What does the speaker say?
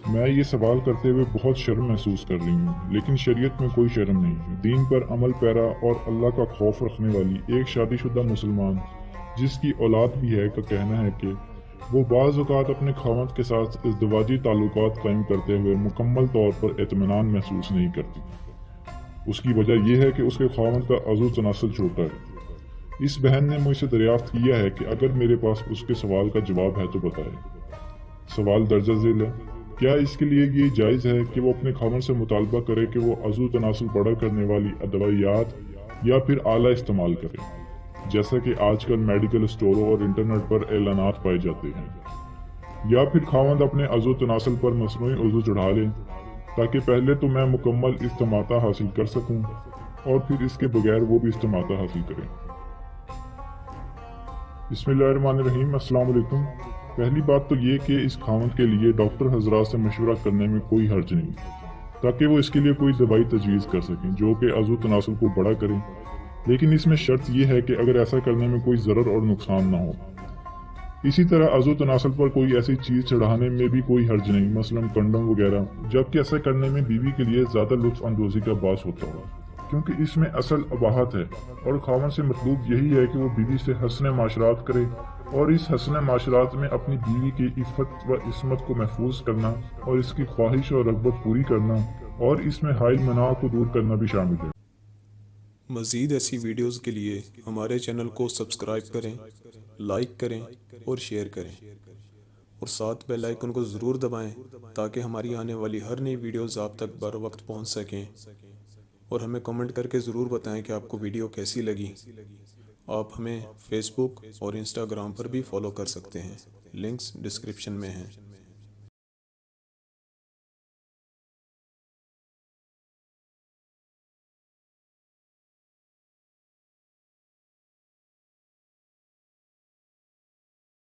میں یہ سوال کرتے ہوئے بہت شرم محسوس کر رہی ہوں، لیکن شریعت میں کوئی شرم نہیں۔ دین پر عمل پیرا اور اللہ کا خوف رکھنے والی ایک شادی شدہ مسلمان جس کی اولاد بھی ہے کا کہنا ہے کہ وہ بعض اوقات اپنے خاوند کے ساتھ ازدواجی تعلقات قائم کرتے ہوئے مکمل طور پر اطمینان محسوس نہیں کرتی۔ اس کی وجہ یہ ہے کہ اس کے خاوند کا عضو تناسل چھوٹا ہے۔ اس بہن نے مجھ سے دریافت کیا ہے کہ اگر میرے پاس اس کے سوال کا جواب ہے تو بتائے۔ سوال درجہ ذیل ہے، کیا اس کے لیے یہ جائز ہے کہ وہ اپنے خاوند سے مطالبہ کرے کہ وہ عضو تناسل بڑا کرنے والی ادویات یا پھر آلہ استعمال کرے، جیسا کہ آج کل میڈیکل اسٹوروں اور انٹرنیٹ پر اعلانات پائے جاتے ہیں، یا پھر خاوند اپنے عضو تناسل پر مصنوعی عضو چڑھا لے تاکہ پہلے تو میں مکمل استماتہ حاصل کر سکوں اور پھر اس کے بغیر وہ بھی استماتہ حاصل کریں۔ بسم اللہ الرحمن الرحیم۔ السلام علیکم۔ پہلی بات تو یہ کہ اس خاوند کے لیے ڈاکٹر حضرات سے مشورہ کرنے میں کوئی حرج نہیں، تاکہ وہ اس کے لیے کوئی دوائی تجویز کر سکیں جو کہ عضو تناسل کو بڑا کرے، لیکن اس میں شرط یہ ہے کہ اگر ایسا کرنے میں کوئی ضرر اور نقصان نہ ہو۔ اسی طرح عضو تناسل پر کوئی ایسی چیز چڑھانے میں بھی کوئی حرج نہیں، مثلا کنڈم وغیرہ، جبکہ ایسا کرنے میں بیوی کے لیے زیادہ لطف اندوزی کا باعث ہوتا ہو، کیونکہ اس میں اصل اباحت ہے، اور خاوند سے مطلوب یہی ہے کہ وہ بیوی سے حسن معاشرات کرے اور اس حسن معاشرات میں اپنی بیوی کی عفت و عصمت کو محفوظ کرنا اور اس کی خواہش اور رغبت پوری کرنا اور اس میں حائل مناع کو دور کرنا بھی شامل ہے۔ مزید ایسی ویڈیوز کے لیے ہمارے چینل کو سبسکرائب کریں، لائک کریں اور شیئر کریں، اور ساتھ بیل آئیکن کو ضرور دبائیں تاکہ ہماری آنے والی ہر نئی ویڈیوز آپ تک بر وقت پہنچ سکیں، اور ہمیں کمنٹ کر کے ضرور بتائیں کہ آپ کو ویڈیو کیسی لگی۔ آپ ہمیں فیس بک اور انسٹاگرام پر بھی فالو کر سکتے ہیں، لنکس ڈسکرپشن میں ہیں۔